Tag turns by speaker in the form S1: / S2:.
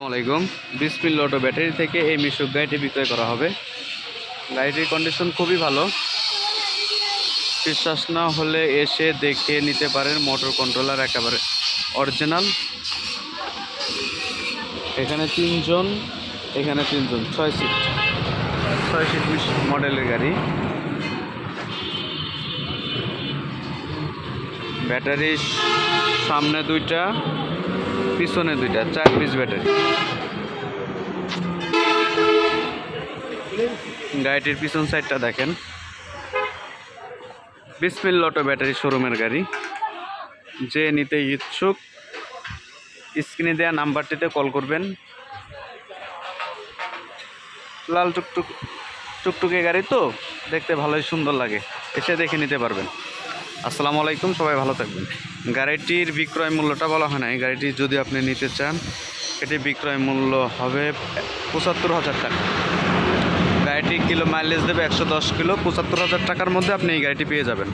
S1: আসসালামাইকুম। বিসমিল্লাহ auto battery থেকে এই মিশুক গাড়িটি বিক্রয় করা হবে। গাড়িটির কন্ডিশন খুবই ভালো। বিশ্বাস না হলে এসে দেখে নিতে পারেন। মোটর কন্ট্রোলার একেবারে অরিজিনাল। এখানে তিনজন 6 সিট মডেলের গাড়ি। ব্যাটারি সামনে 2টা, পিছনে 2টা, 4 পিস ব্যাটারি। গাড়িটির পিছন সাইডটা দেখেন। বিসমিল্লাহ অটো ব্যাটারি শোরুমের গাড়ি। যে নিতে ইচ্ছুক স্ক্রিনে দেওয়া নাম্বারটিতে কল করবেন। লাল টুকটুকে গাড়ি তো দেখতে ভালোই সুন্দর লাগে, এসে দেখে নিতে পারবেন। আসসালামু আলাইকুম, সবাই ভালো থাকবেন। গাড়িটির বিক্রয় মূল্যটা বলা হয় না। এই গাড়িটি যদি আপনি নিতে চান, এটির বিক্রয় মূল্য হবে ৭৫,০০০ টাকা। গাড়িটি কিলো মাইলেজ দেবে 110 কিলো। ৭৫,০০০ টাকার মধ্যে আপনি এই গাড়িটি পেয়ে যাবেন।